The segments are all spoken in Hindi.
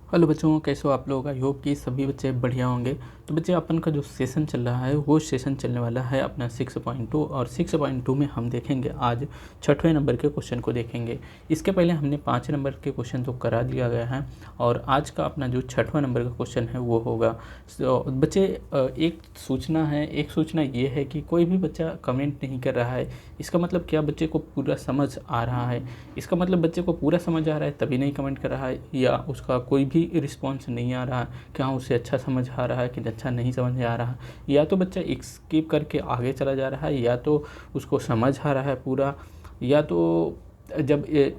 हेलो बच्चों, कैसे हो आप लोग। आई होप कि सभी बच्चे बढ़िया होंगे। तो बच्चे अपन का जो सेशन चल रहा है वो सेशन चलने वाला है अपना 6.2 और 6.2 में हम देखेंगे आज 6वें नंबर के क्वेश्चन को देखेंगे। इसके पहले हमने 5 नंबर के क्वेश्चन तो करा दिया गया है और आज का अपना जो 6वां नंबर का क्वेश्चन है वो होगा। बच्चे एक सूचना ये है कि कोई भी बच्चा कमेंट नहीं कर रहा है, इसका मतलब क्या बच्चे को पूरा समझ आ रहा है। इसका मतलब बच्चे को पूरा समझ आ रहा है तभी नहीं कमेंट कर रहा है, या उसका कोई भी रिस्पॉन्स नहीं आ रहा, क्या उसे अच्छा समझ आ रहा है कि अच्छा नहीं समझ आ रहा। या तो बच्चा स्किप करके आगे चला जा रहा है, या तो उसको समझ आ रहा है पूरा, या तो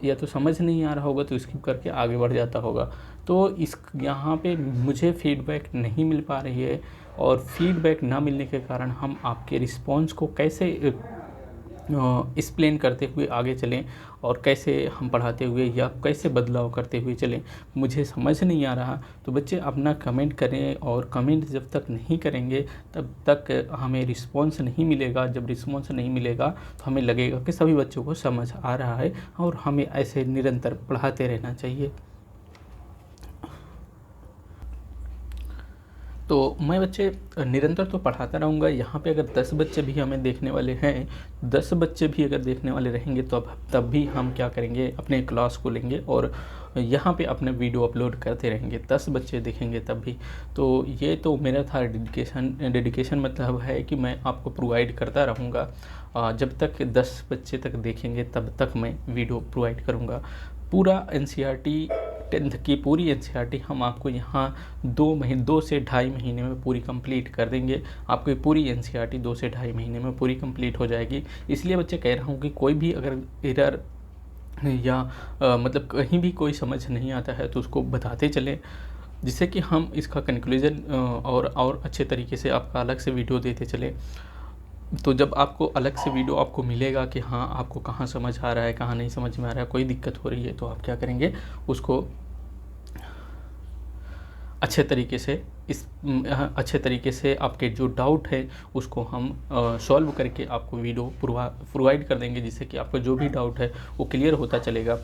या तो समझ नहीं आ रहा होगा तो स्किप करके आगे बढ़ जाता होगा। तो इस यहाँ पे मुझे फीडबैक नहीं मिल पा रही है, और फीडबैक ना मिलने के कारण हम आपके रिस्पॉन्स को कैसे एक्सप्लेन करते हुए आगे चलें और कैसे हम पढ़ाते हुए या कैसे बदलाव करते हुए चलें, मुझे समझ नहीं आ रहा। तो बच्चे अपना कमेंट करें, और कमेंट जब तक नहीं करेंगे तब तक हमें रिस्पॉन्स नहीं मिलेगा। जब रिस्पॉन्स नहीं मिलेगा तो हमें लगेगा कि सभी बच्चों को समझ आ रहा है, और हमें ऐसे निरंतर पढ़ाते रहना चाहिए। तो मैं बच्चे निरंतर तो पढ़ाता रहूँगा। यहाँ पे अगर 10 बच्चे भी हमें देखने वाले हैं, 10 बच्चे भी अगर देखने वाले रहेंगे तो अब तब भी हम क्या करेंगे, अपने क्लास को लेंगे और यहाँ पे अपने वीडियो अपलोड करते रहेंगे। 10 बच्चे देखेंगे तब भी। तो ये तो मेरा था डेडिकेशन मतलब है कि मैं आपको प्रोवाइड करता रहूँगा। जब तक 10 बच्चे तक देखेंगे तब तक मैं वीडियो प्रोवाइड करूँगा। पूरा एनसीईआरटी 10th की पूरी एनसीईआरटी हम आपको यहाँ 2 से ढाई महीने में पूरी कंप्लीट कर देंगे। आपकी पूरी एनसीईआरटी 2 से ढाई महीने में पूरी कंप्लीट हो जाएगी। इसलिए बच्चे कह रहा हूँ कि कोई भी अगर एरर या मतलब कहीं भी कोई समझ नहीं आता है तो उसको बताते चलें, जिससे कि हम इसका कंक्लूजन और अच्छे तरीके से आपका अलग से वीडियो देते चलें। तो जब आपको अलग से वीडियो आपको मिलेगा कि हाँ आपको कहाँ समझ आ रहा है, कहाँ नहीं समझ में आ रहा है, कोई दिक्कत हो रही है, तो आप क्या करेंगे, उसको अच्छे तरीके से आपके जो डाउट है उसको हम सॉल्व करके आपको वीडियो प्रोवाइड कर देंगे, जिससे कि आपको जो भी डाउट है वो क्लियर होता चलेगा।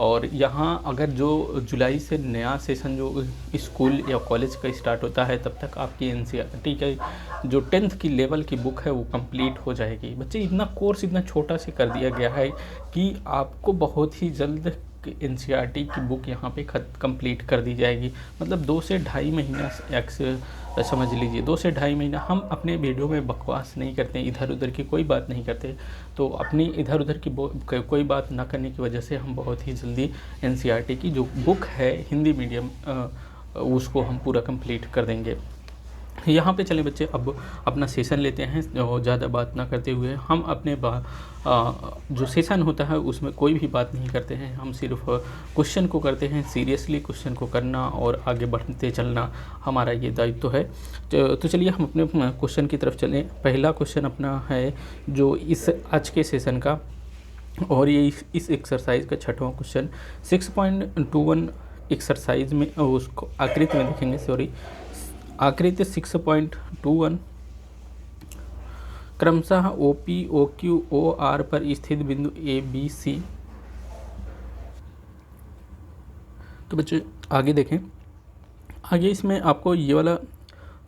और यहाँ अगर जो जुलाई से नया सेशन जो स्कूल या कॉलेज का स्टार्ट होता है, तब तक आपकी एनसीईआरटी का जो 10th की लेवल की बुक है वो कंप्लीट हो जाएगी। बच्चे इतना कोर्स इतना छोटा से कर दिया गया है कि आपको बहुत ही जल्द एनसीईआरटी की बुक यहाँ पे कंप्लीट कर दी जाएगी। मतलब 2 से ढाई महीना समझ लीजिए। 2 से ढाई महीना हम अपने वीडियो में बकवास नहीं करते, इधर उधर की कोई बात नहीं करते। तो अपनी इधर उधर की कोई बात ना करने की वजह से हम बहुत ही जल्दी एनसीईआरटी की जो बुक है हिंदी मीडियम उसको हम पूरा कंप्लीट कर देंगे। यहाँ पे चलें बच्चे, अब अपना सेशन लेते हैं। ज़्यादा बात ना करते हुए हम अपने जो सेशन होता है उसमें कोई भी बात नहीं करते हैं, हम सिर्फ क्वेश्चन को करते हैं। सीरियसली क्वेश्चन को करना और आगे बढ़ते चलना हमारा ये दायित्व है। तो चलिए हम अपने क्वेश्चन की तरफ चलें। पहला क्वेश्चन अपना है जो इस आज के सेशन का, और ये इस एक्सरसाइज का 6वां क्वेश्चन 6.21 एक्सरसाइज में उसको आकृति में देखेंगे। आकृति 6.21 क्रमशः OP, OQ, OR पर स्थित बिंदु ABC। तो बच्चे आगे देखें। आगे इसमें आपको ये वाला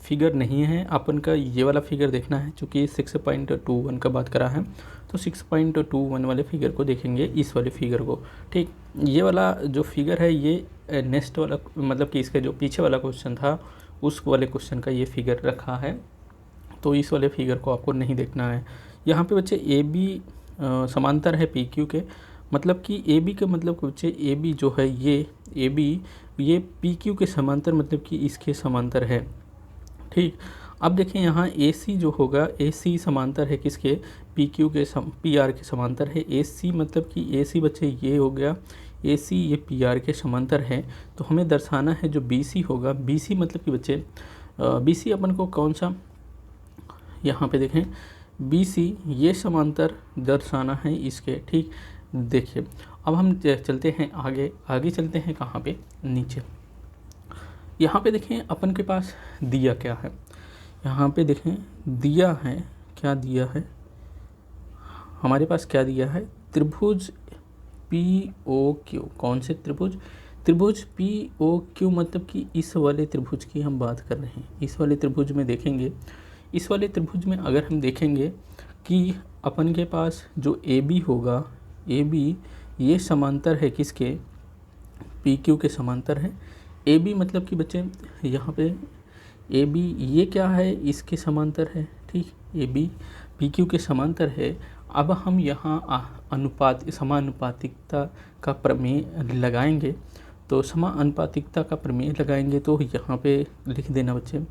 फिगर नहीं है, अपन का ये वाला फिगर देखना है। चूँकि 6.21 का बात करा है तो 6.21 वाले फिगर को देखेंगे, इस वाले फिगर को। ठीक, ये वाला जो फिगर है ये नेक्स्ट वाला मतलब कि इसका जो पीछे वाला क्वेश्चन था उस वाले क्वेश्चन का ये फिगर रखा है, तो इस वाले फिगर को आपको नहीं देखना है। यहाँ पे बच्चे AB समांतर है PQ के, मतलब कि AB के मतलब बच्चे AB जो है ये AB ये PQ के समांतर मतलब कि इसके समांतर है। ठीक, अब देखें यहाँ AC जो होगा, AC समांतर है किसके, PQ के PR के समांतर है। AC मतलब कि AC बच्चे ये हो गया, AC ये PR के समांतर है। तो हमें दर्शाना है जो BC होगा, BC मतलब कि बच्चे BC अपन को कौन सा, यहाँ पे देखें BC ये समांतर दर्शाना है इसके। ठीक, देखिए अब हम चलते हैं आगे चलते हैं कहाँ पे, नीचे। यहाँ पे देखें अपन के पास दिया क्या है, यहाँ पे देखें दिया है, क्या दिया है हमारे पास, क्या दिया है, त्रिभुज POQ। कौन से त्रिभुज, त्रिभुज पी ओ क्यू मतलब कि इस वाले त्रिभुज की हम बात कर रहे हैं। इस वाले त्रिभुज में देखेंगे, इस वाले त्रिभुज में अगर हम देखेंगे कि अपन के पास जो ए बी होगा, ए बी ये समांतर है किसके, पी क्यू के समांतर है। ए बी मतलब कि बच्चे यहाँ पे ए बी ये क्या है, इसके समांतर है, ठीक। ए बी पी क्यू के समांतर है। अब हम यहाँ अनुपात समानुपातिकता का प्रमेय लगाएंगे, तो समानुपातिकता का प्रमेय लगाएंगे तो यहाँ पे लिख देना बच्चे,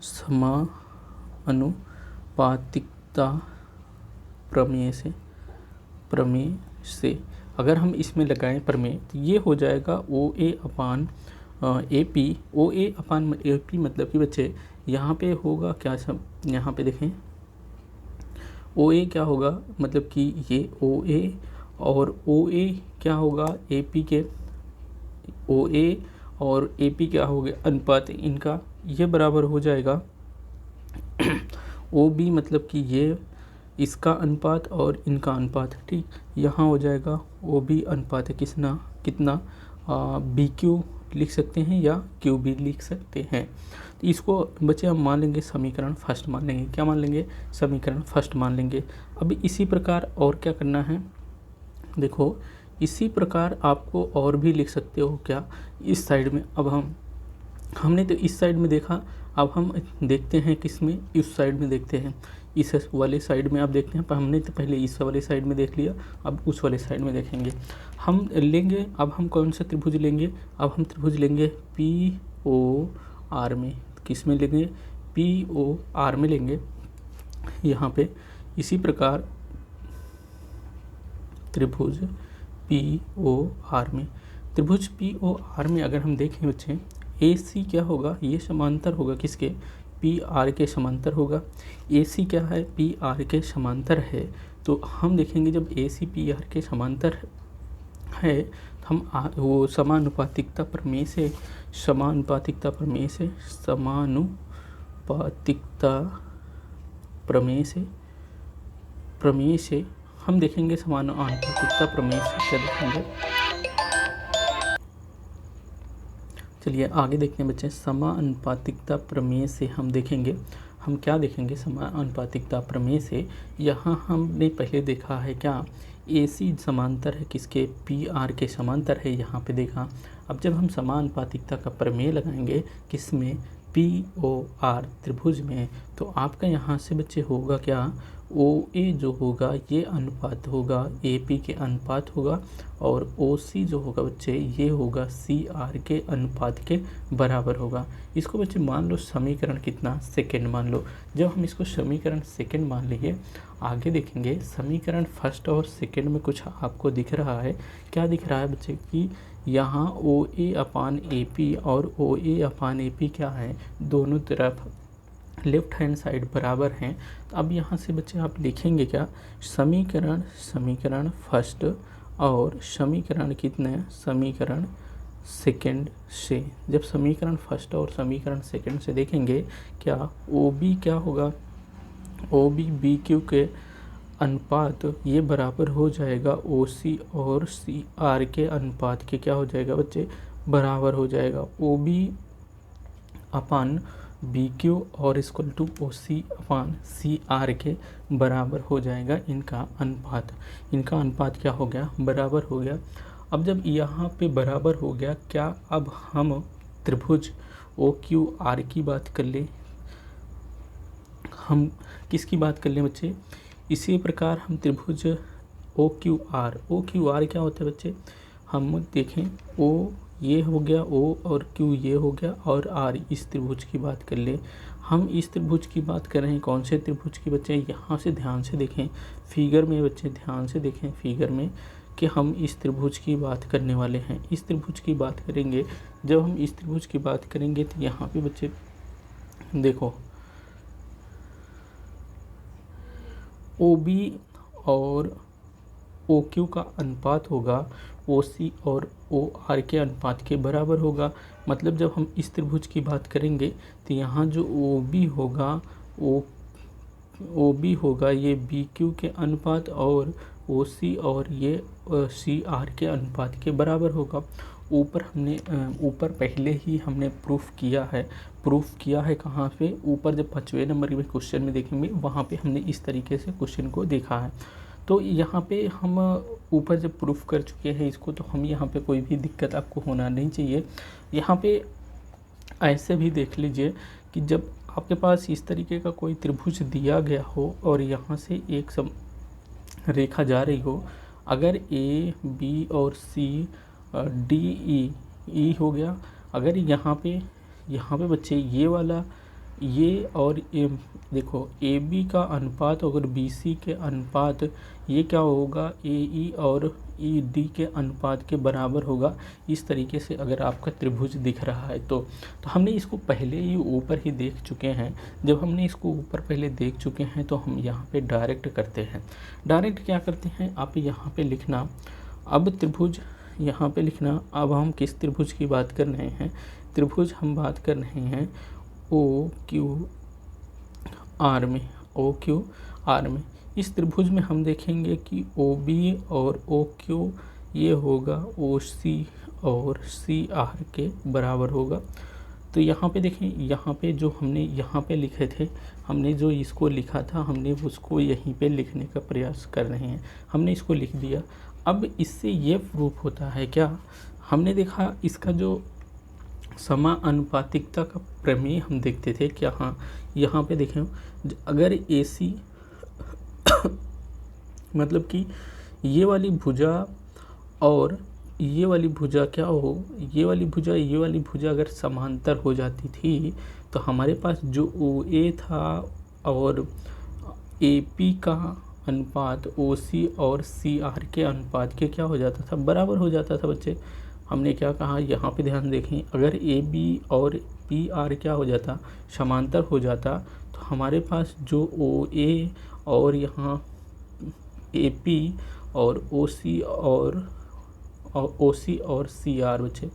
समानुपातिकता प्रमेय से अगर हम इसमें लगाएं प्रमेय तो ये हो जाएगा ओ ए अपान A P. O A upon A P मतलब कि बच्चे यहाँ पे होगा क्या, सब यहाँ पे देखें ओ ए क्या होगा, मतलब कि ये ओ ए और ओ ए क्या होगा, ए पी के ओ ए और ए पी क्या हो गया, अनुपात इनका ये बराबर हो जाएगा ओ बी मतलब कि ये इसका अनुपात और इनका अनुपात, ठीक। यहाँ हो जाएगा ओ बी अनुपात है कितना बी क्यू लिख सकते हैं या क्यू बी लिख सकते हैं। तो इसको बच्चे हम मान लेंगे समीकरण फर्स्ट मान लेंगे। क्या मान लेंगे, समीकरण फर्स्ट मान लेंगे। अब इसी प्रकार और क्या करना है, देखो इसी प्रकार आपको और भी लिख सकते हो क्या, इस साइड में। अब हमने तो इस साइड में देखा, अब हम देखते हैं किस में, इस साइड में देखते हैं, इस वाले साइड में आप देखते हैं। पर हमने तो पहले इस वाले साइड में देख लिया, अब उस वाले साइड में देखेंगे हम लेंगे। अब हम कौन सा त्रिभुज लेंगे, अब हम त्रिभुज लेंगे पी ओ आर में। किस में लेंगे, पी ओ आर में लेंगे यहाँ पे। इसी प्रकार त्रिभुज पी ओ आर में, त्रिभुज पी ओ आर में अगर हम देखें बच्चे, ए सी क्या होगा, ये समांतर होगा किसके, पी आर के समांतर होगा। ए सी क्या है, पी आर के समांतर है। तो हम देखेंगे जब ए सी पी आर के समांतर है तो हम वो समानुपातिकता प्रमेय से हम देखेंगे, समानुपातिकता प्रमेय से क्या देखेंगे। चलिए आगे देखते हैं बच्चे, समानुपातिकता प्रमेय से हम देखेंगे, हम क्या देखेंगे समानुपातिकता प्रमेय से। यहाँ हमने पहले देखा है क्या, ए सी समांतर है किसके, पी आर के समांतर है, यहाँ पे देखा। अब जब हम समानुपातिकता का प्रमेय लगाएंगे किस में, पी ओ आर त्रिभुज में, तो आपका यहाँ से बच्चे होगा क्या, ओ ए जो होगा ये अनुपात होगा ए पी के अनुपात होगा, और ओ सी जो होगा बच्चे ये होगा सी आर के अनुपात के बराबर होगा। इसको बच्चे मान लो समीकरण कितना, सेकंड मान लो। जब हम इसको समीकरण सेकंड मान लेंगे, आगे देखेंगे समीकरण फर्स्ट और सेकंड में कुछ आपको दिख रहा है। क्या दिख रहा है बच्चे कि यहाँ ओ ए अपान ए पी और ओ ए अपान ए पी क्या है, दोनों तरफ लेफ्ट हैंड साइड बराबर हैं। तो अब यहाँ से बच्चे आप लिखेंगे क्या, समीकरण फर्स्ट और समीकरण कितने, समीकरण सेकंड से। जब समीकरण फर्स्ट और समीकरण सेकंड से देखेंगे क्या, ओ बी क्या होगा, ओ बी बी क्यू के अनुपात ये बराबर हो जाएगा ओ सी और सी आर के अनुपात के क्या हो जाएगा बच्चे, बराबर हो जाएगा। ओ बी अपान बी क्यू और इक्वल टू ओ सी अपान सी आर के बराबर हो जाएगा इनका अनुपात क्या हो गया, बराबर हो गया। अब जब यहाँ पे बराबर हो गया, क्या अब हम त्रिभुज ओ क्यू आर की बात कर ले, हम किसकी बात कर लें बच्चे, इसी प्रकार हम त्रिभुज ओ क्यू आर क्या होता है बच्चे, हम देखें ओ ये हो गया ओ और क्यू ये हो गया और आर इस त्रिभुज की बात कर ले। हम इस त्रिभुज की बात कर रहे हैं, कौन से त्रिभुज की बच्चे, यहाँ से ध्यान से देखें फिगर में बच्चे, ध्यान से देखें फिगर में कि हम इस त्रिभुज की बात करने वाले हैं। इस त्रिभुज की बात करेंगे, जब हम इस त्रिभुज की बात करेंगे तो यहाँ पे बच्चे देखो ओ बी और ओ क्यू का अनुपात होगा ओ सी और ओ आर के अनुपात के बराबर होगा। मतलब जब हम इस त्रिभुज की बात करेंगे तो यहाँ जो ओ बी होगा ये बी क्यू के अनुपात और ओ सी और ये सी आर के अनुपात के बराबर होगा। ऊपर पहले ही हमने प्रूफ किया है कहाँ पे, ऊपर जब 5वें नंबर के क्वेश्चन में देखेंगे वहाँ पे हमने इस तरीके से क्वेश्चन को देखा है। तो यहाँ पे हम ऊपर जब प्रूफ कर चुके हैं इसको, तो हम यहाँ पे कोई भी दिक्कत आपको होना नहीं चाहिए। यहाँ पे ऐसे भी देख लीजिए कि जब आपके पास इस तरीके का कोई त्रिभुज दिया गया हो और यहाँ से एक रेखा जा रही हो, अगर ए बी और सी डी ई हो गया, अगर यहाँ पे बच्चे ये वाला ये और देखो ए बी का अनुपात अगर बी सी के अनुपात ये क्या होगा, ए ई और ई डी के अनुपात के बराबर होगा। इस तरीके से अगर आपका त्रिभुज दिख रहा है तो हमने इसको पहले ही ऊपर ही देख चुके हैं। जब हमने इसको ऊपर पहले देख चुके हैं तो हम यहाँ पे डायरेक्ट करते हैं। डायरेक्ट क्या करते हैं, आप यहाँ पे लिखना, अब त्रिभुज यहाँ पे लिखना। अब हम किस त्रिभुज की बात कर रहे हैं, त्रिभुज हम बात कर रहे हैं ओ क्यू आर में, ओ क्यू आर में। इस त्रिभुज में हम देखेंगे कि ओ बी और ओ क्यू ये होगा ओ सी और सी आर के बराबर होगा। तो यहाँ पे देखें, यहाँ पे जो हमने यहाँ पे लिखे थे, हमने जो इसको लिखा था हमने उसको यहीं पे लिखने का प्रयास कर रहे हैं। हमने इसको लिख दिया। अब इससे ये प्रूफ होता है क्या, हमने देखा इसका जो समानुपातिकता का प्रमेय हम देखते थे क्या, हाँ यहाँ पे देखें, अगर ए सी मतलब कि ये वाली भुजा और ये वाली भुजा क्या हो, ये वाली भुजा अगर समांतर हो जाती थी तो हमारे पास जो ओ ए था और ए पी का अनुपात ओ सी और सी आर के अनुपात के क्या हो जाता था, बराबर हो जाता था बच्चे। हमने क्या कहा, यहाँ पे ध्यान देखें, अगर ए बी और पी आर क्या हो जाता, समांतर हो जाता, तो हमारे पास जो ओ ए और यहाँ ए पी और ओ सी और सी आर बच्चे,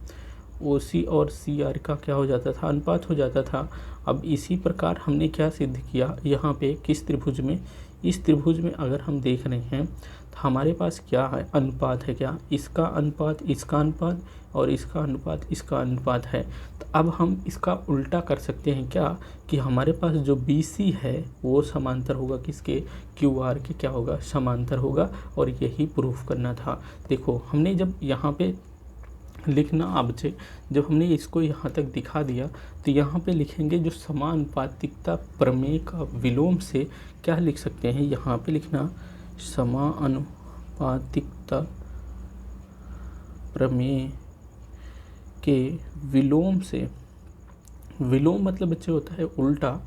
ओ सी और सी आर का क्या हो जाता था, अनुपात हो जाता था। अब इसी प्रकार हमने क्या सिद्ध किया यहाँ पे, किस त्रिभुज में, इस त्रिभुज में अगर हम देख रहे हैं तो हमारे पास क्या है, अनुपात है क्या, इसका अनुपात इसका अनुपात और इसका अनुपात इसका अनुपात है। तो अब हम इसका उल्टा कर सकते हैं क्या, कि हमारे पास जो बी सी है वो समांतर होगा किसके, क्यू आर के क्या होगा, समांतर होगा। और यही प्रूफ करना था। देखो हमने जब यहाँ पे लिखना, अब से जब हमने इसको यहाँ तक दिखा दिया तो यहाँ पे लिखेंगे जो समानुपातिकता प्रमेय का विलोम से क्या लिख सकते हैं, यहाँ पे लिखना समानुपातिकता प्रमेय के विलोम से, विलोम मतलब बच्चे होता है उल्टा,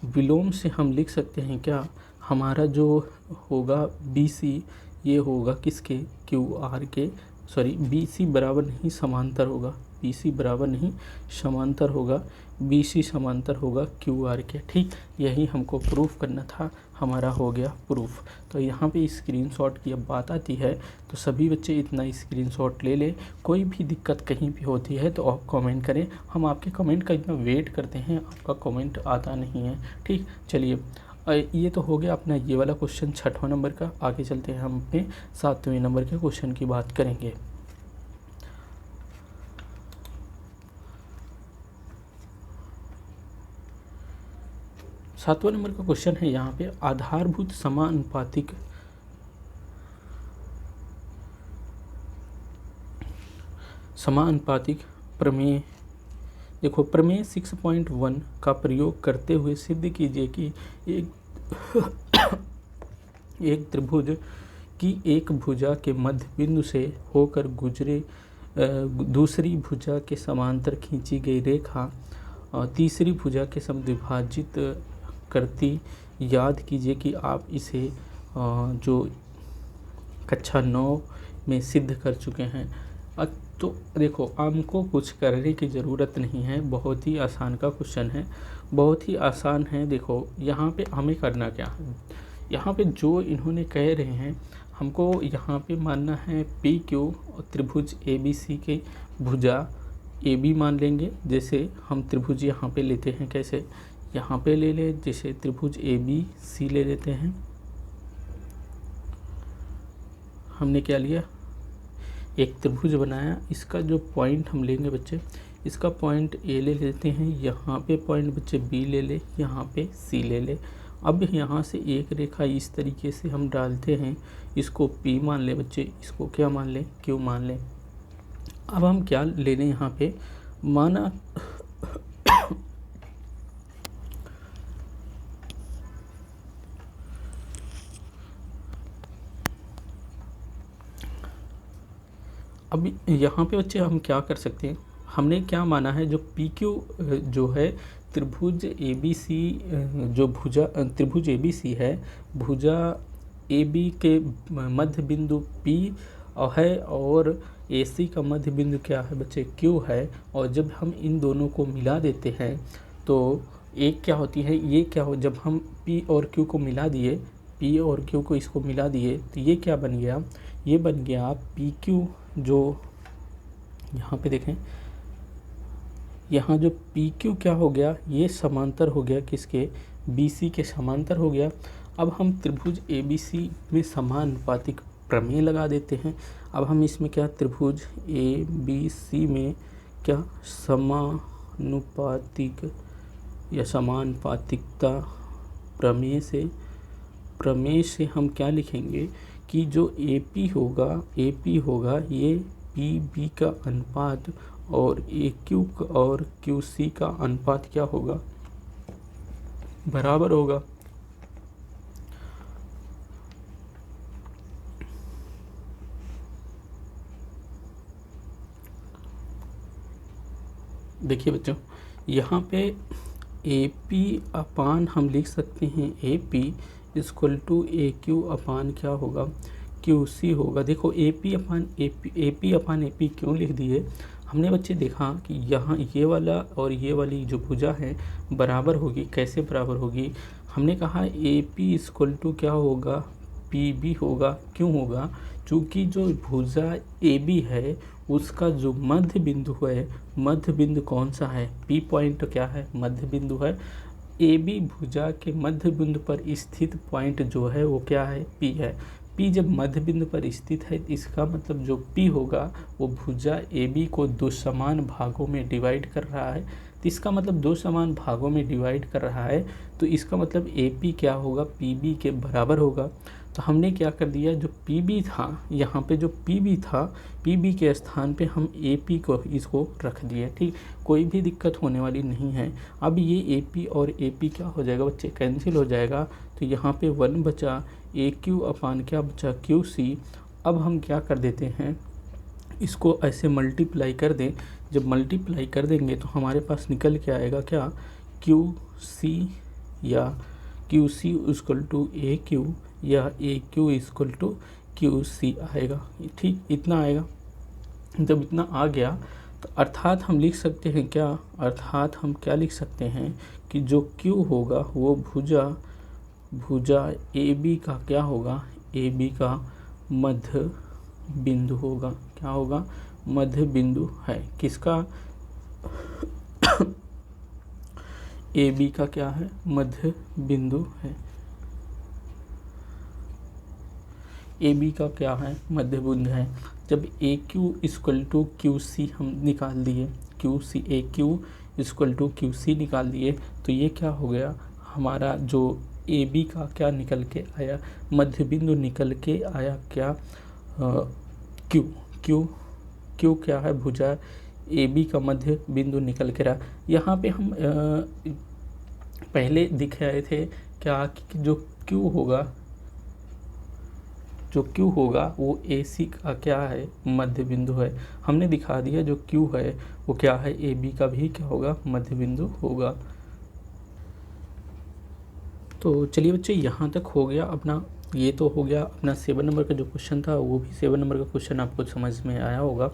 विलोम से हम लिख सकते हैं क्या, हमारा जो होगा बी सी ये होगा किसके, क्यू आर के, सॉरी बी सी बराबर नहीं समांतर होगा, बी सी बराबर नहीं समांतर होगा, बी सी समांतर होगा क्यू आर के। ठीक, यही हमको प्रूफ करना था, हमारा हो गया प्रूफ। तो यहाँ पे स्क्रीनशॉट की अब बात आती है तो सभी बच्चे इतना स्क्रीनशॉट ले लें। कोई भी दिक्कत कहीं भी होती है तो आप कमेंट करें, हम आपके कमेंट का इतना वेट करते हैं, आपका कमेंट आता नहीं है। ठीक, चलिए ये तो हो गया अपना ये वाला क्वेश्चन 6वां नंबर का। आगे चलते हैं, हम अपने 7वें नंबर के क्वेश्चन की बात करेंगे। सातवां नंबर का क्वेश्चन है यहाँ पे, आधारभूत समानुपातिक प्रमेय। देखो, प्रमेय 6.1 का प्रयोग करते हुए सिद्ध कीजिए कि एक त्रिभुज की एक भुजा के मध्य बिंदु से होकर गुजरे दूसरी भुजा के समांतर खींची गई रेखा तीसरी भुजा के समद्विभाजित करती। याद कीजिए कि आप इसे जो कक्षा 9 में सिद्ध कर चुके हैं। तो देखो, हमको कुछ करने की ज़रूरत नहीं है, बहुत ही आसान का क्वेश्चन है, बहुत ही आसान है। देखो यहाँ पे हमें करना क्या है, यहाँ पे जो इन्होंने कह रहे हैं हमको यहाँ पे मानना है पी क्यू त्रिभुज ए बी सी के भुजा ए बी मान लेंगे। जैसे हम त्रिभुज यहाँ पे लेते हैं, कैसे, यहाँ पे ले ले, जैसे त्रिभुज ए बी सी ले लेते हैं, हमने क्या लिया, एक त्रिभुज बनाया। इसका जो पॉइंट हम लेंगे बच्चे, इसका पॉइंट ए ले लेते हैं, यहाँ पे पॉइंट बच्चे बी ले ले, यहाँ पे सी ले ले। अब यहाँ से एक रेखा इस तरीके से हम डालते हैं, इसको पी मान ले बच्चे, इसको क्या मान ले, क्यू मान ले। अब हम क्या ले लें यहाँ पे, माना अब यहाँ पे बच्चे हम क्या कर सकते हैं, हमने क्या माना है, जो पी क्यू जो है त्रिभुज ए बी सी, जो भुजा त्रिभुज ए बी सी है, भुजा ए बी के मध्य बिंदु पी है और ए सी का मध्य बिंदु क्या है बच्चे, क्यू है। और जब हम इन दोनों को मिला देते हैं तो एक क्या होती है, ये क्या हो, जब हम पी और क्यू को मिला दिए, पी और क्यू को इसको मिला दिए, तो ये क्या बन गया, ये बन गया पी क्यू, जो यहाँ पे देखें, यहाँ जो पी क्यू क्या हो गया, ये समांतर हो गया किसके, बी सी के समांतर हो गया। अब हम त्रिभुज ए बी सी में समानुपातिक प्रमेय लगा देते हैं। अब हम इसमें क्या, त्रिभुज ए बी सी में क्या समानुपातिक या समानुपातिकता प्रमेय से हम क्या लिखेंगे कि जो ए पी होगा ये पी बी का अनुपात और ए क्यू और क्यू सी का अनुपात क्या होगा, बराबर होगा। देखिए बच्चों, यहाँ पे ए पी अपान हम लिख सकते हैं, A P equal to A Q upon क्या होगा, क्यू सी होगा। देखो ए पी अपान ए पी क्यों लिख दिए, हमने बच्चे देखा कि यहाँ ये वाला और ये वाली जो भुजा है बराबर होगी। कैसे बराबर होगी, हमने कहा ए पी इक्वल टू क्या होगा, पी बी होगा। क्यों होगा, चूँकि जो भुजा ए बी है उसका जो मध्य बिंदु है, मध्य बिंदु कौन सा है, पी पॉइंट क्या है, मध्य बिंदु है। ए बी भुजा के मध्य बिंदु पर स्थित पॉइंट जो है वो क्या है, पी है। पी जब मध्य बिंदु पर स्थित है, इसका मतलब जो पी होगा वो भुजा ए बी को दो समान भागों में डिवाइड कर रहा है। तो इसका मतलब दो समान भागों में डिवाइड कर रहा है, तो इसका मतलब ए पी क्या होगा, पी बी के बराबर होगा। तो हमने क्या कर दिया, जो पी बी था, यहाँ पे जो पी बी था, पी बी के स्थान पे हम ए पी को इसको रख दिए। ठीक, कोई भी दिक्कत होने वाली नहीं है। अब ये ए पी और ए पी क्या हो जाएगा बच्चे, कैंसिल हो जाएगा। तो यहाँ पे 1 बचा, ए क्यू अपान क्या बचा, क्यू सी। अब हम क्या कर देते हैं, इसको ऐसे मल्टीप्लाई कर दें। जब मल्टीप्लाई कर देंगे तो हमारे पास निकल के आएगा क्या, क्यू सी या Q C equal to A Q या A Q equal to Q C आएगा। ठीक, इतना आएगा। जब इतना आ गया तो अर्थात हम लिख सकते हैं क्या, अर्थात हम क्या लिख सकते हैं कि जो क्यू होगा वो भुजा ए बी का क्या होगा, ए बी का मध्य बिंदु होगा। क्या होगा, मध्य बिंदु है। किसका, ए बी का क्या है, मध्य बिंदु है। ए बी का क्या है, मध्य बिंदु है। जब A Q equal to Q C हम निकाल दिए, Q C A Q equal to Q C निकाल दिए, तो ये क्या हो गया, हमारा जो ए बी का क्या निकल के आया, मध्य बिंदु निकल के आया क्या, क्यू क्यू क्यू क्या है, भुजा ए बी का मध्य बिंदु निकल के रहा। यहाँ पे हम पहले दिखाए थे क्या कि जो क्यू होगा वो ए सी का क्या है, मध्य बिंदु है। हमने दिखा दिया जो क्यू है वो क्या है, ए बी का भी क्या होगा, मध्य बिंदु होगा। तो चलिए बच्चे, यहाँ तक हो गया अपना, ये तो हो गया अपना 7 नंबर का जो क्वेश्चन था, वो भी 7 नंबर का क्वेश्चन आपको समझ में आया होगा।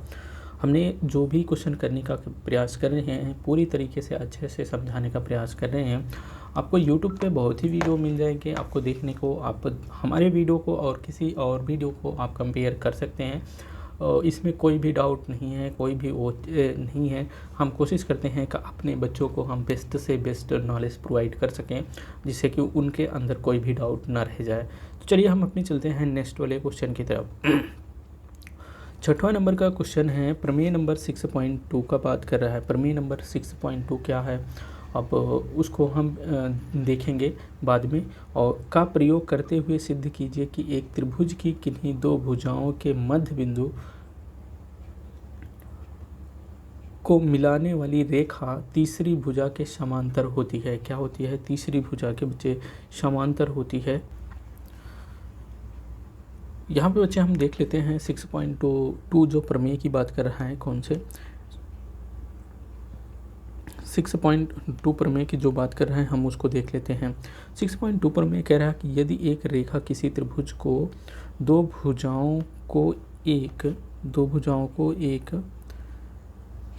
हमने जो भी क्वेश्चन करने का प्रयास कर रहे हैं पूरी तरीके से अच्छे से समझाने का प्रयास कर रहे हैं। आपको YouTube पे बहुत ही वीडियो मिल जाएंगे आपको देखने को। आप हमारे वीडियो को और किसी और वीडियो को आप कंपेयर कर सकते हैं। इसमें कोई भी डाउट नहीं है, कोई भी वो नहीं है। हम कोशिश करते हैं कि अपने बच्चों को हम बेस्ट से बेस्ट नॉलेज प्रोवाइड कर सकें, जिससे कि उनके अंदर कोई भी डाउट ना रह जाए। तो चलिए हम अपनी चलते हैं नेक्स्ट वाले क्वेश्चन की तरफ। छठवां नंबर का क्वेश्चन है, प्रमेय नंबर 6.2 का बात कर रहा है। प्रमेय नंबर 6.2 क्या है, अब उसको हम देखेंगे बाद में। और का प्रयोग करते हुए सिद्ध कीजिए कि एक त्रिभुज की किन्हीं दो भुजाओं के मध्य बिंदु को मिलाने वाली रेखा तीसरी भुजा के समांतर होती है। क्या होती है? तीसरी भुजा के बच्चे समांतर होती है। यहाँ पे बच्चे हम देख लेते हैं 6.2 जो प्रमेय की बात कर रहा है, कौन से 6.2 प्रमेय की जो बात कर रहे हैं हम उसको देख लेते हैं। 6.2 प्रमेय कह रहा है कि यदि एक रेखा किसी त्रिभुज को दो भुजाओं को एक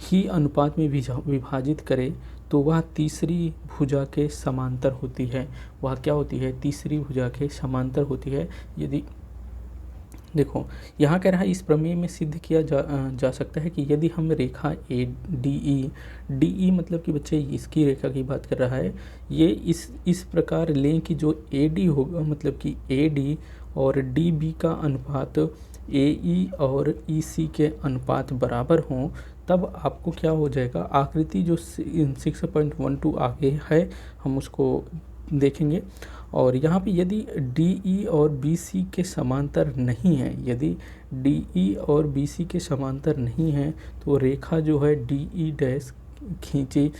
ही अनुपात में विभाजित करे तो वह तीसरी भुजा के समांतर होती है। वह क्या होती है? तीसरी भुजा के समांतर होती है। यदि देखो यहाँ कह रहा है इस प्रमेय में सिद्ध किया जा सकता है कि यदि हम रेखा डी मतलब कि बच्चे इसकी रेखा की बात कर रहा है, ये इस प्रकार लें कि जो AD होगा, मतलब कि AD और DB का अनुपात AE और EC के अनुपात बराबर हों, तब आपको क्या हो जाएगा, आकृति जो 6.12 आगे है हम उसको देखेंगे। और यहाँ पे यदि DE और BC के समांतर नहीं है, यदि DE और BC के समांतर नहीं है तो रेखा जो है DE डैश खींची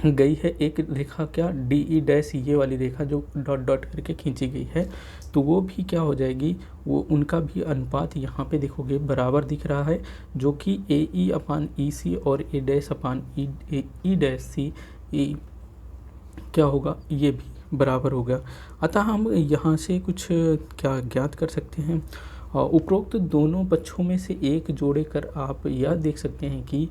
गई है। एक रेखा क्या DE डैश, ये वाली रेखा जो डॉट डॉट करके खींची गई है, तो वो भी क्या हो जाएगी, वो उनका भी अनुपात यहाँ पे देखोगे बराबर दिख रहा है, जो कि AE अपान EC और A dash upon E dash C क्या होगा, ये भी बराबर होगा। अतः हम यहाँ से कुछ क्या ज्ञात कर सकते हैं, उपरोक्त दोनों पक्षों में से एक जोड़े कर आप यह देख सकते हैं कि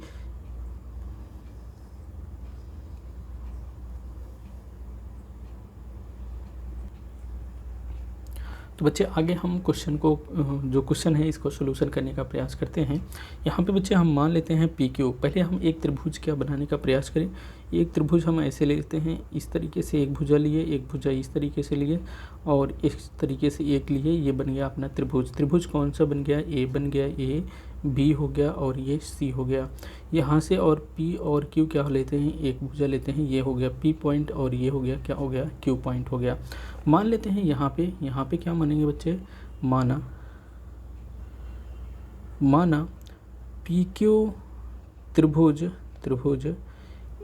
तो बच्चे आगे हम क्वेश्चन को, जो क्वेश्चन है इसको सोल्यूशन करने का प्रयास करते हैं। यहाँ पे बच्चे हम मान लेते हैं PQ। पहले हम एक त्रिभुज क्या बनाने का प्रयास करें। एक त्रिभुज हम ऐसे लेते हैं, इस तरीके से एक भुजा लिए, एक भुजा इस तरीके से लिए और इस तरीके से एक लिए, ये बन गया अपना त्रिभुज। त्रिभुज कौन सा बन गया? A बन गया, A B हो गया और ये C हो गया। यहाँ से और P और Q क्या लेते हैं, एक भुजा लेते हैं, ये हो गया P पॉइंट और ये हो गया क्या हो गया, Q पॉइंट हो गया। मान लेते हैं यहाँ पे क्या मानेंगे बच्चे, माना PQ त्रिभुज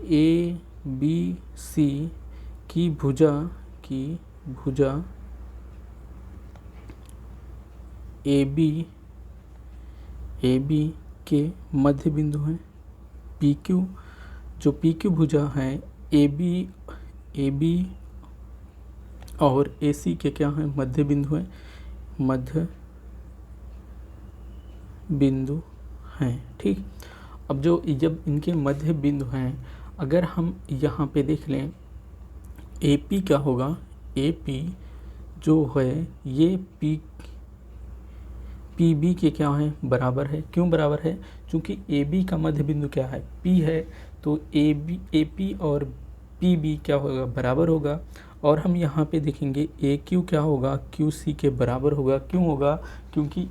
ABC की भुजा AB के मध्य बिंदु हैं। PQ जो PQ भुजा है AB और AC के क्या हैं, मध्य बिंदु हैं, मध्य बिंदु हैं। ठीक, अब जब इनके मध्य बिंदु हैं, अगर हम यहाँ पे देख लें AP क्या होगा, AP जो है ये PB के क्या है, बराबर है। क्यों बराबर है? क्योंकि AB का मध्य बिंदु क्या है, P है, तो AP और PB क्या होगा, बराबर होगा। और हम यहाँ पे देखेंगे AQ क्या होगा, QC के बराबर होगा। क्यों होगा? क्योंकि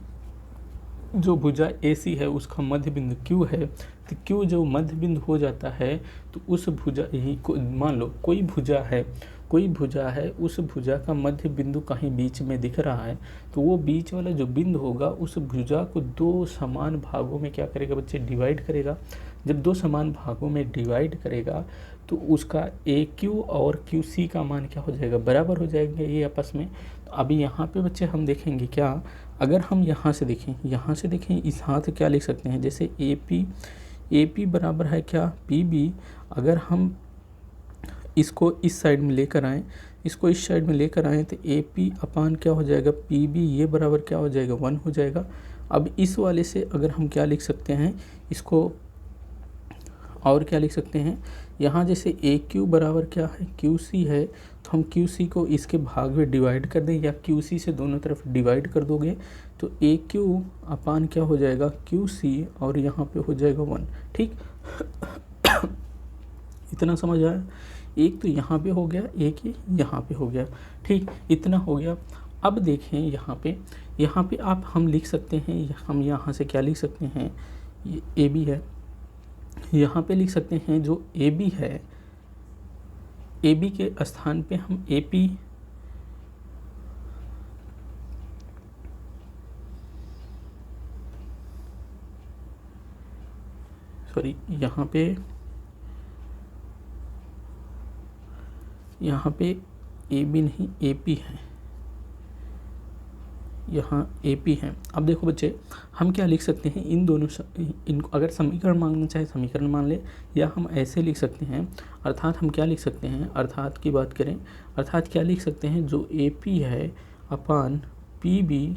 जो भुजा AC है उसका मध्य बिंदु Q है, तो Q जो मध्य बिंदु हो जाता है तो उस भुजा यही को मान लो कोई भुजा है, उस भुजा का मध्य बिंदु कहीं बीच में दिख रहा है, तो वो बीच वाला जो बिंदु होगा उस भुजा को दो समान भागों में क्या करेगा बच्चे, डिवाइड करेगा। जब दो समान भागों में डिवाइड करेगा तो उसका AQ और QC का मान क्या हो जाएगा, बराबर हो जाएंगे ये आपस में। तो अभी यहाँ पे बच्चे हम देखेंगे क्या, अगर हम यहाँ से देखें इस हाथ क्या लिख सकते हैं, जैसे AP बराबर है क्या, PB। अगर हम इसको इस साइड में लेकर आएँ, तो AP अपान क्या हो जाएगा, PB, ये बराबर क्या हो जाएगा, 1 हो जाएगा। अब इस वाले से अगर हम क्या लिख सकते हैं, इसको और क्या लिख सकते हैं, यहाँ जैसे AQ बराबर क्या है, QC है, तो हम QC को इसके भाग में डिवाइड कर दें, या QC से दोनों तरफ डिवाइड कर दोगे तो ए क्यू अपान क्या हो जाएगा क्यू सी, और यहाँ पे हो जाएगा 1। ठीक इतना समझ आया। एक तो यहाँ पे हो गया, एक ही यहाँ पे हो गया। ठीक इतना हो गया। अब देखें यहाँ पे आप हम लिख सकते हैं, हम यहाँ से क्या लिख सकते हैं, ये ए बी है, यहाँ पे लिख सकते हैं जो ए बी है, ए बी के स्थान पे हम ए पी सॉरी यहाँ पे ए बी नहीं ए पी है, यहाँ ए पी है। अब देखो बच्चे हम क्या लिख सकते हैं, इन दोनों इनको अगर समीकरण मांगना चाहे समीकरण मान ले, या हम ऐसे लिख सकते हैं, अर्थात हम क्या लिख सकते हैं, अर्थात की बात करें, अर्थात क्या लिख सकते हैं, जो ए पी है upon P B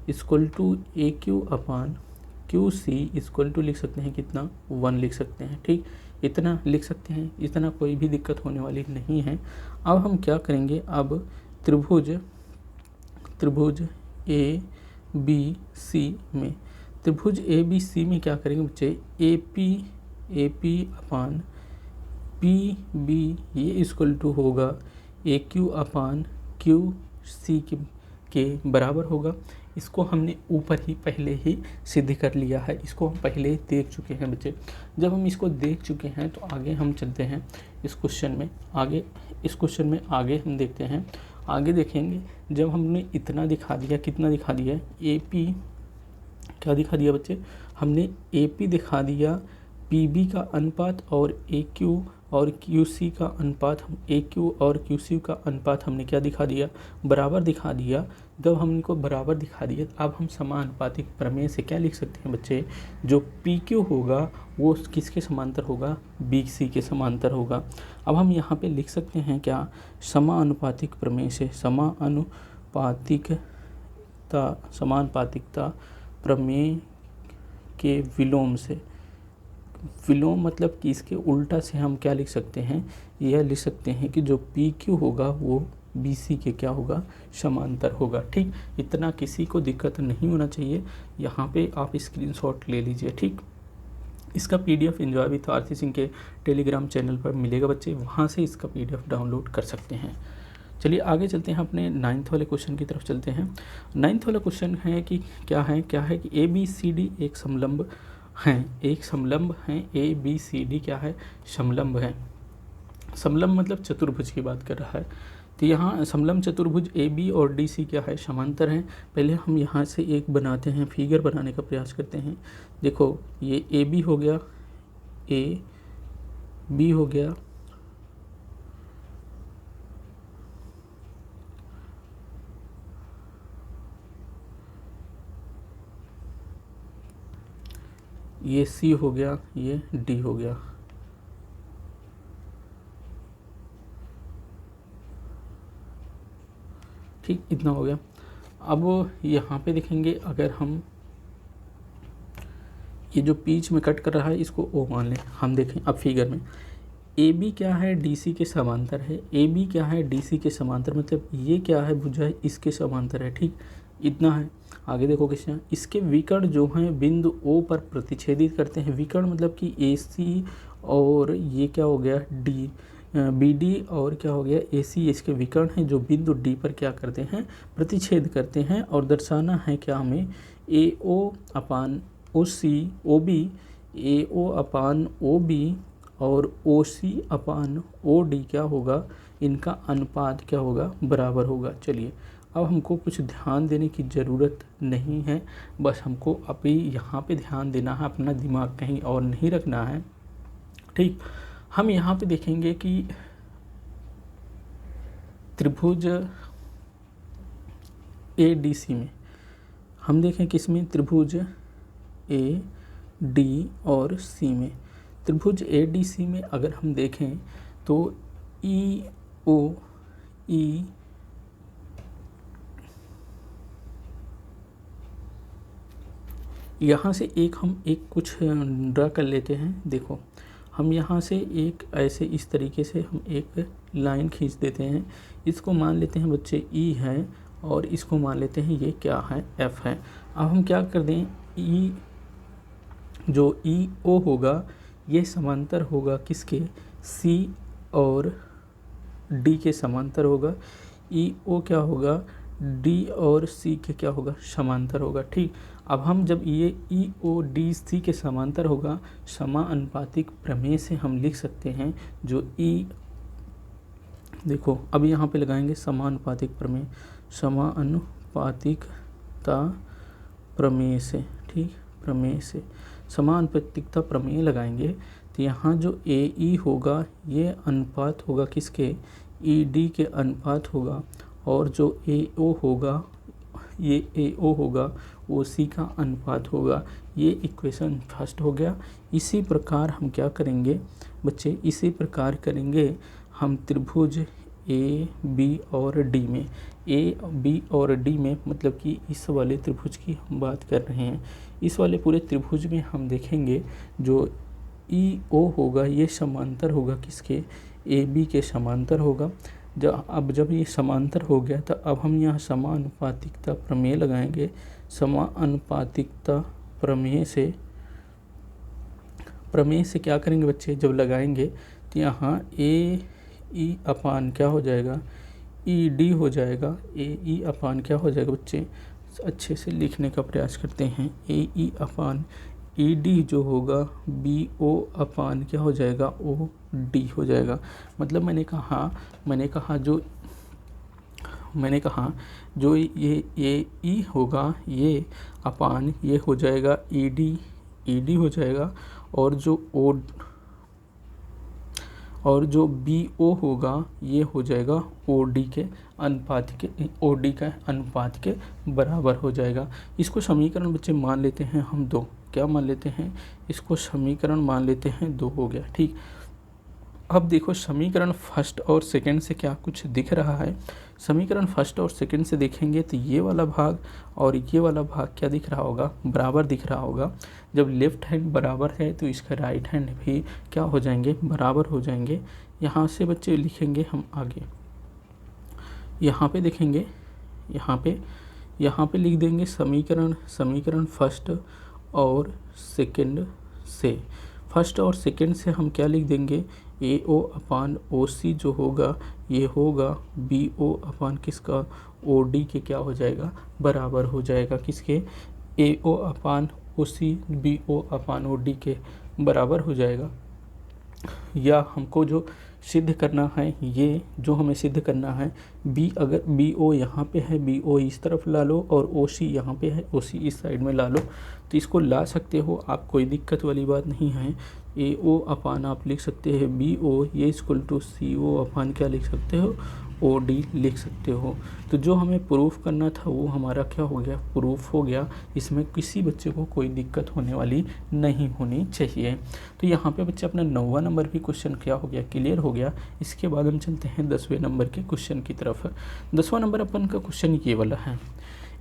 equal to A Q upon Q C equal to लिख सकते हैं कितना 1 लिख सकते हैं। ठीक इतना लिख सकते हैं, इतना कोई भी दिक्कत होने वाली नहीं है। अब हम क्या करेंगे, अब त्रिभुज ए बी सी में, त्रिभुज ए बी सी में क्या करेंगे बच्चे, a p upon P b ये इक्वल टू होगा ए क्यू अपान क्यू सी के बराबर होगा। इसको हमने ऊपर ही पहले ही सिद्ध कर लिया है, इसको हम पहले ही देख चुके हैं बच्चे। जब हम इसको देख चुके हैं तो आगे हम चलते हैं इस क्वेश्चन में आगे हम देखते हैं, आगे देखेंगे। जब हमने इतना दिखा दिया, कितना दिखा दिया, ए पी क्या दिखा दिया बच्चे, हमने ए पी दिखा दिया पी बी का अनुपात, और ए क्यू और क्यू सी का अनुपात, हम ए क्यू और क्यू सी का अनुपात हमने क्या दिखा दिया, बराबर दिखा दिया। जब हम इनको बराबर दिखा दिया, अब हम समानुपातिक प्रमेय से क्या लिख सकते हैं बच्चे, जो पी क्यू होगा वो किसके समांतर होगा, बी सी के समांतर होगा। अब हम यहाँ पे लिख सकते हैं क्या, समानुपातिक प्रमेय से, समानुपातिकता प्रमेय के विलोम से, विलोम मतलब कि इसके उल्टा से हम क्या लिख सकते हैं, यह लिख सकते हैं कि जो पी क्यू होगा वो बी सी के क्या होगा, समांतर होगा। ठीक इतना किसी को दिक्कत नहीं होना चाहिए। यहाँ पे आप स्क्रीनशॉट ले लीजिए। ठीक इसका पीडीएफ एंजॉय विद आरती सिंह के टेलीग्राम चैनल पर मिलेगा बच्चे, वहाँ से इसका पीडीएफ डाउनलोड कर सकते हैं। चलिए आगे चलते हैं, अपने 9th वाले क्वेश्चन की तरफ चलते हैं। 9th वाला क्वेश्चन है कि क्या है कि ए बी सी डी एक समलंब हैं, ए बी सी डी क्या है, समलंब है। समलंब मतलब चतुर्भुज की बात कर रहा है। तो यहाँ समलंब चतुर्भुज ए बी और डी सी क्या है, समांतर हैं। पहले हम यहाँ से एक बनाते हैं, फिगर बनाने का प्रयास करते हैं। देखो ये ए बी हो गया, ए बी हो गया, ये सी हो गया, ये डी हो गया। ठीक इतना हो गया। अब यहाँ पे देखेंगे, अगर हम ये जो बीच में कट कर रहा है इसको ओ मान लें। हम देखें अब फिगर में ए बी क्या है, डी सी के समांतर है। ए बी क्या है, डी सी के समांतर, मतलब ये क्या है, भुजा है, इसके समांतर है। ठीक इतना है। आगे देखो क्वेश्चन, इसके विकर्ण जो हैं बिंदु ओ पर प्रतिच्छेदित करते हैं। विकर्ण मतलब कि ए सी और ये क्या हो गया डी, बी डी और क्या हो गया ए सी, इसके विकर्ण हैं जो बिंदु डी पर क्या करते हैं, प्रतिच्छेद करते हैं। और दर्शाना है क्या हमें, ए ओ अपान ओ सी ओ बी, ए ओ अपान ओ बी और ओ सी अपान ओ डी क्या होगा, इनका अनुपात क्या होगा, बराबर होगा। चलिए अब हमको कुछ ध्यान देने की ज़रूरत नहीं है, बस हमको अभी यहाँ पे ध्यान देना है, अपना दिमाग कहीं और नहीं रखना है। ठीक हम यहाँ पे देखेंगे कि त्रिभुज ए डी सी में, हम देखें किसमें, त्रिभुज ए डी और सी में। त्रिभुज ए डी सी में अगर हम देखें तो ई ओ ई यहाँ से हम एक कुछ ड्रा कर लेते हैं। देखो हम यहाँ से एक ऐसे इस तरीके से हम एक लाइन खींच देते हैं। इसको मान लेते हैं बच्चे ई है और इसको मान लेते हैं ये क्या है, एफ है। अब हम क्या कर दें, ई जो ई ओ होगा ये समांतर होगा किसके, सी और डी के समांतर होगा। ई ओ क्या होगा, डी और सी के क्या होगा, समांतर होगा। ठीक, अब हम जब ये ई ओ डी सी के समांतर होगा, समानुपातिक प्रमेय से हम लिख सकते हैं जो ई, देखो अब यहाँ पे लगाएंगे समानुपातिक प्रमेय, समानुपातिकता प्रमेय से, ठीक, प्रमेय से समानुपातिकता प्रमेय लगाएंगे तो यहाँ जो ए ई होगा ये अनुपात होगा किसके, ई डी के अनुपात होगा, और जो ए ओ होगा ये ए ओ होगा वो सी का अनुपात होगा। ये इक्वेशन फर्स्ट हो गया। इसी प्रकार हम क्या करेंगे बच्चे, इसी प्रकार करेंगे हम त्रिभुज ए बी और डी में, ए बी और डी में मतलब कि इस वाले त्रिभुज की हम बात कर रहे हैं। इस वाले पूरे त्रिभुज में हम देखेंगे जो ई ओ होगा ये समांतर होगा किसके, ए बी के समांतर होगा। जब ये समांतर हो गया तो अब हम यहाँ समानुपातिकता प्रमेय लगाएंगे। समानुपातिकता प्रमेय से क्या करेंगे बच्चे, जब लगाएंगे तो यहाँ ए ई अपान क्या हो जाएगा, ई डी हो जाएगा। ए ई अपान क्या हो जाएगा बच्चे, अच्छे से लिखने का प्रयास करते हैं। ए ई अपान ई डी जो होगा बी ओ अपान क्या हो जाएगा, ओ डी हो जाएगा। मतलब मैंने कहा जो ये ई होगा ये अपान ये हो जाएगा ई डी हो जाएगा, और जो बी ओ होगा ये हो जाएगा ओ डी के अनुपात के बराबर हो जाएगा। इसको समीकरण बच्चे मान लेते हैं हम दो, क्या मान लेते हैं, इसको समीकरण मान लेते हैं दो हो गया। ठीक, अब देखो समीकरण फर्स्ट और सेकंड से क्या कुछ दिख रहा है। समीकरण फर्स्ट और सेकंड से देखेंगे तो ये वाला भाग और ये वाला भाग क्या दिख रहा होगा, बराबर दिख रहा होगा। जब लेफ्ट हैंड बराबर है तो इसका राइट हैंड भी क्या हो जाएंगे, बराबर हो जाएंगे। यहाँ से बच्चे लिखेंगे हम आगे, यहाँ पे देखेंगे, यहाँ पे लिख देंगे समीकरण फर्स्ट और सेकंड से। फर्स्ट और सेकंड से हम क्या लिख देंगे, ए ओ अपान ओ सी जो होगा ये होगा बी ओ अपान किसका, ओ डी के क्या हो जाएगा, बराबर हो जाएगा किसके, ए ओ अपान ओ सी बी ओ अपान ओ डी के बराबर हो जाएगा। या हमको जो सिद्ध करना है, ये जो हमें सिद्ध करना है, अगर बी ओ यहाँ पे है, बी ओ इस तरफ ला लो, और ओ सी यहाँ पे है, ओ सी इस साइड में ला लो, तो इसको ला सकते हो आप, कोई दिक्कत वाली बात नहीं है। ए ओ अपान आप लिख सकते हैं बी ओ, ये इक्वल टू सी ओ अपान क्या लिख सकते हो, ओ डी लिख सकते हो। तो जो हमें प्रूफ करना था वो हमारा क्या हो गया, प्रूफ हो गया। इसमें किसी बच्चे को कोई दिक्कत होने वाली नहीं होनी चाहिए। तो यहाँ पे बच्चे अपना 9वां नंबर भी क्वेश्चन क्या हो गया, क्लियर हो गया। इसके बाद हम चलते हैं 10वें नंबर के क्वेश्चन की तरफ। 10वां नंबर अपन का क्वेश्चन ये वाला है।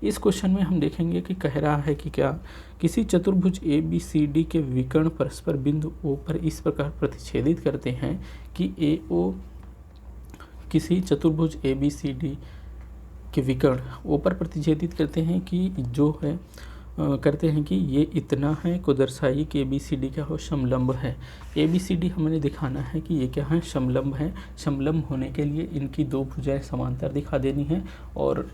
इस क्वेश्चन में हम देखेंगे कि कह रहा है कि क्या किसी चतुर्भुज ए बी सी डी के विकर्ण परस्पर बिंदु ओ पर इस प्रकार प्रतिच्छेदित करते हैं कि ए ओ, किसी चतुर्भुज ए बी सी डी के विकर्ण ओ पर प्रतिच्छेदित करते हैं कि जो है करते हैं कि ये इतना है को दर्शाइए कि ए बी सी डी क्या हो, समलंब है। ए बी सी डी हमें दिखाना है कि ये क्या है, समलंब है। समलंब होने के लिए इनकी दो भुजाएं समांतर दिखा देनी है। और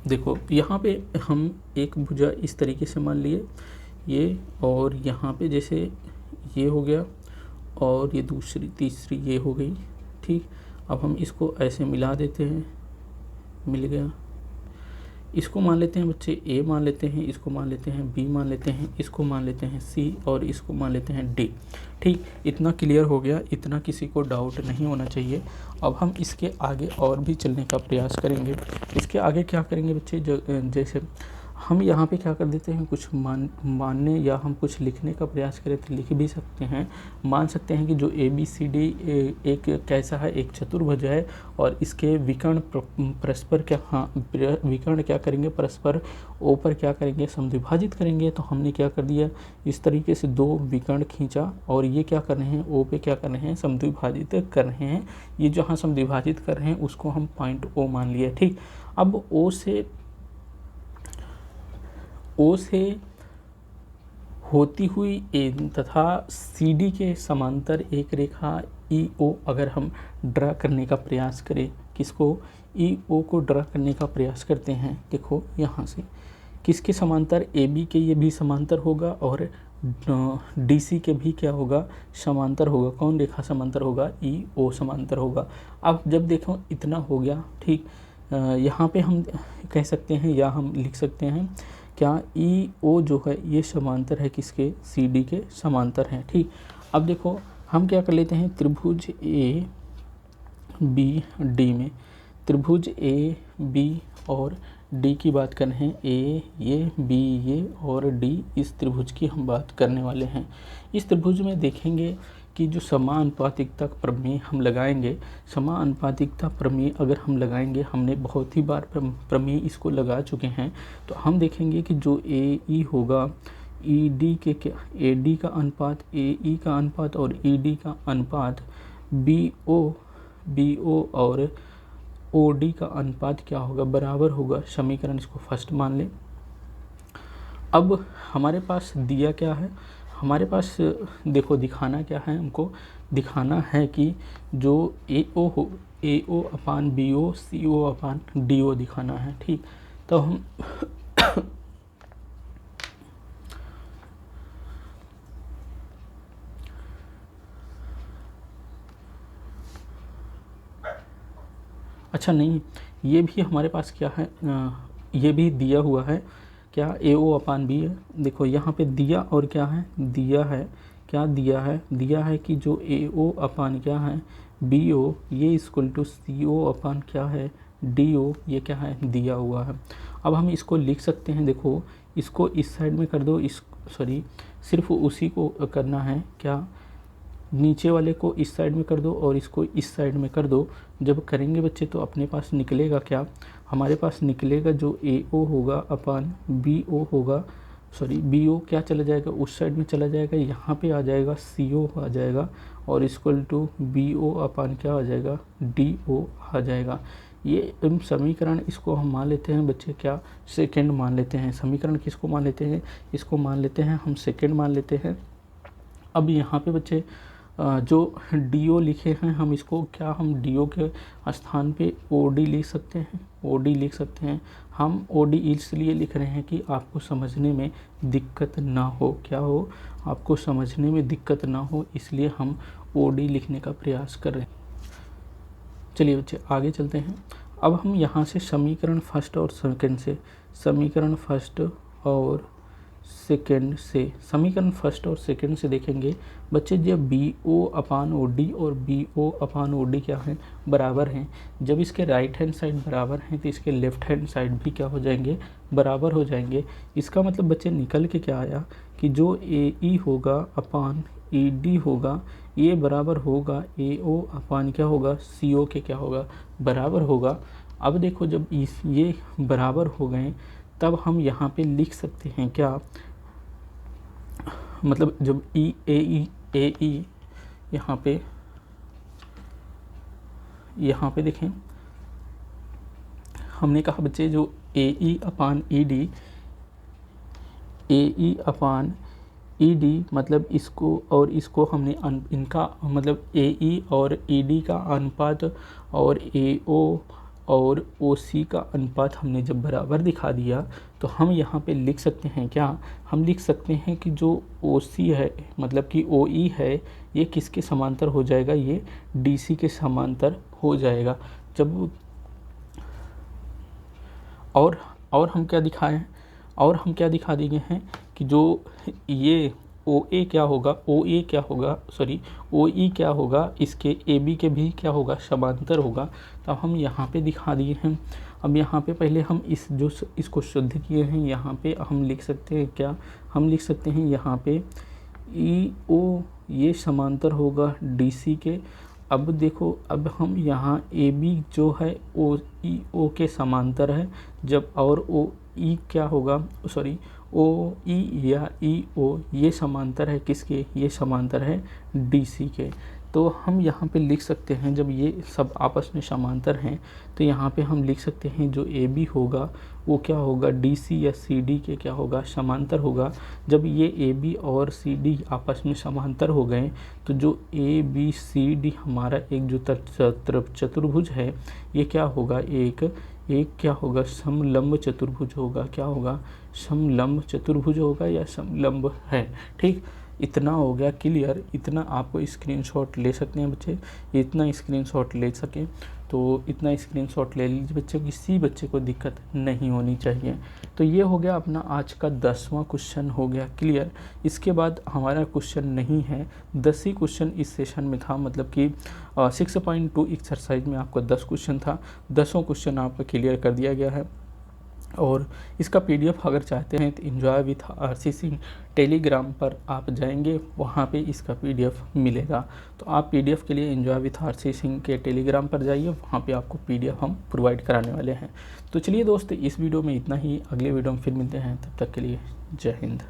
देखो यहाँ पे हम एक भुजा इस तरीके से मान लिए ये, और यहाँ पे जैसे ये हो गया और ये दूसरी तीसरी ये हो गई। ठीक, अब हम इसको ऐसे मिला देते हैं, मिल गया। इसको मान लेते हैं बच्चे ए मान लेते हैं, इसको मान लेते हैं बी मान लेते हैं, इसको मान लेते हैं सी, और इसको मान लेते हैं डी। ठीक, इतना क्लियर हो गया, इतना किसी को डाउट नहीं होना चाहिए। अब हम इसके आगे और भी चलने का प्रयास करेंगे। इसके आगे क्या करेंगे बच्चे, जैसे हम यहाँ पे क्या कर देते हैं, कुछ मानने या हम कुछ लिखने का प्रयास करें तो लिख भी सकते हैं। मान सकते हैं कि जो ABCD एक कैसा है, एक चतुर्भुज है और इसके विकर्ण परस्पर क्या, हाँ विकर्ण क्या करेंगे, परस्पर ओ पर क्या करेंगे, समद्विभाजित करेंगे। तो हमने क्या कर दिया, इस तरीके से दो विकर्ण खींचा और ये क्या कर रहे हैं, ओ पे क्या कर रहे हैं, समद्विभाजित कर रहे हैं। ये जहाँ समद्विभाजित कर रहे हैं उसको हम पॉइंट ओ मान लिया। ठीक, अब ओ से होती हुई ए तथा CD के समांतर एक रेखा EO अगर हम ड्रा करने का प्रयास करें, किसको, EO को ड्रा करने का प्रयास करते हैं। देखो यहाँ से किसके समांतर, AB के ये भी समांतर होगा और DC के भी क्या होगा, समांतर होगा। कौन रेखा समांतर होगा, EO समांतर होगा। अब जब देखो इतना हो गया, ठीक, यहाँ पे हम कह सकते हैं या हम लिख सकते हैं क्या, EO जो है ये समांतर है किसके, CD के समांतर हैं। ठीक, अब देखो हम क्या कर लेते हैं, त्रिभुज ABD में त्रिभुज AB और D की बात कर रहे हैं। A ये, B ये और D, इस त्रिभुज की हम बात करने वाले हैं। इस त्रिभुज में देखेंगे कि जो समानुपातिकता प्रमेय हम लगाएंगे, समानुपातिकता प्रमेय अगर हम लगाएंगे, हमने बहुत ही बार प्रमेय इसको लगा चुके हैं, तो हम देखेंगे कि जो AE होगा, ED के क्या, AD का अनुपात, AE का अनुपात और ED का अनुपात, BO और OD का अनुपात क्या होगा, बराबर होगा। समीकरण इसको फर्स्ट मान लें। अब हमारे पास दिया क्या है, हमारे पास देखो दिखाना क्या है, हमको दिखाना है कि जो AO upon BO CO upon DO दिखाना है। ठीक, तो हम अच्छा नहीं, ये भी हमारे पास क्या है, ये भी दिया हुआ है क्या, AO अपान B है। देखो यहाँ पे दिया और क्या है, दिया है, क्या दिया है, दिया है कि जो AO अपान क्या है, BO ये इक्वल टू CO अपान क्या है, DO, ये क्या है, दिया हुआ है। अब हम इसको लिख सकते हैं, देखो इसको इस साइड में कर दो, इस सॉरी सिर्फ उसी को करना है, क्या नीचे वाले को इस साइड में कर दो और इसको इस साइड में कर दो। जब करेंगे बच्चे तो अपने पास निकलेगा क्या, हमारे पास निकलेगा जो AO होगा अपान BO होगा, सॉरी BO क्या चला जाएगा, उस साइड में चला जाएगा, यहाँ पे आ जाएगा CO आ जाएगा और इक्वल टू BO अपान क्या आ जाएगा, DO आ जाएगा। ये समीकरण इसको हम मान लेते हैं बच्चे क्या, सेकेंड मान लेते हैं। समीकरण किसको मान लेते हैं, इसको मान लेते हैं हम सेकेंड मान लेते हैं। अब यहाँ पे बच्चे जो DO लिखे हैं, हम इसको क्या, हम DO के स्थान पे OD लिख सकते हैं, OD लिख सकते हैं। हम OD इसलिए लिख रहे हैं कि आपको समझने में दिक्कत ना हो, क्या हो, आपको समझने में दिक्कत ना हो, इसलिए हम OD लिखने का प्रयास कर रहे हैं। चलिए बच्चे आगे चलते हैं। अब हम यहाँ से समीकरण फर्स्ट और सेकंड से, समीकरण फर्स्ट और सेकेंड से, समीकरण फर्स्ट और सेकेंड से देखेंगे बच्चे, जब BO अपान OD और BO अपान OD क्या है, बराबर हैं। जब इसके राइट हैंड साइड बराबर हैं तो इसके लेफ्ट हैंड साइड भी क्या हो जाएंगे, बराबर हो जाएंगे। इसका मतलब बच्चे निकल के क्या आया कि जो AE होगा अपान ED होगा, ये बराबर होगा AO अपान क्या होगा, CO के क्या होगा, बराबर होगा। अब देखो जब ये बराबर हो गए तब हम यहाँ पे लिख सकते हैं क्या, मतलब जब AE यहाँ पे देखें, हमने कहा बच्चे जो AE अपान ED मतलब इसको और इसको हमने इनका मतलब AE और ED का अनुपात और AO और OC का अनुपात हमने जब बराबर दिखा दिया तो हम यहाँ पे लिख सकते हैं क्या, हम लिख सकते हैं कि जो OC है मतलब कि OE है ये किसके समांतर हो जाएगा, ये DC के समांतर हो जाएगा। जब और हम क्या दिखाएं, और हम क्या दिखा दिए हैं कि जो ये OE क्या होगा, OE क्या होगा, इसके AB के भी क्या होगा, समांतर होगा। तो हम यहाँ पे दिखा दिए हैं। अब यहाँ पे पहले हम इसको शुद्ध किए हैं, यहाँ पे हम लिख सकते हैं क्या, हम लिख सकते हैं यहाँ पे ई ओ ये समांतर होगा डी सी के। अब देखो, अब हम यहाँ ए बी जो है ओ ई ओ के समांतर है, जब और ओ ई क्या होगा, सॉरी ओ ई या ई ओ ये समांतर है किसके, ये समांतर है डी सी के। तो हम यहाँ पे लिख सकते हैं जब ये सब आपस में समांतर हैं तो यहाँ पे हम लिख सकते हैं जो ए बी होगा वो क्या होगा, डी सी या सी डी के क्या होगा, समांतर होगा। जब ये ए बी और सी डी आपस में समांतर हो गए तो जो ए बी सी डी हमारा एक जो चतुर्भुज है ये क्या होगा, एक क्या होगा, समलंब चतुर्भुज होगा। क्या होगा, समलंब चतुर्भुज होगा या समलंब है। ठीक, इतना हो गया क्लियर। इतना आपको स्क्रीनशॉट ले सकते हैं बच्चे, इतना स्क्रीनशॉट ले सकें तो इतना स्क्रीनशॉट ले लीजिए बच्चे, किसी बच्चे को दिक्कत नहीं होनी चाहिए। तो ये हो गया अपना आज का 10वां क्वेश्चन हो गया क्लियर। इसके बाद हमारा क्वेश्चन नहीं है, 10 ही क्वेश्चन इस सेशन में था, मतलब कि 6.2 एक्सरसाइज में आपका 10 क्वेश्चन था, 10 क्वेश्चन आपका क्लियर कर दिया गया है। और इसका पीडीएफ अगर चाहते हैं तो enjoy with RC Singh Telegram पर आप जाएंगे, वहाँ पे इसका पीडीएफ मिलेगा। तो आप पीडीएफ के लिए एंजॉय विथ आरसी सिंह के टेलीग्राम पर जाइए, वहाँ पे आपको पीडीएफ हम प्रोवाइड कराने वाले हैं। तो चलिए दोस्त, इस वीडियो में इतना ही, अगले वीडियो में फिर मिलते हैं, तब तक के लिए जय हिंद।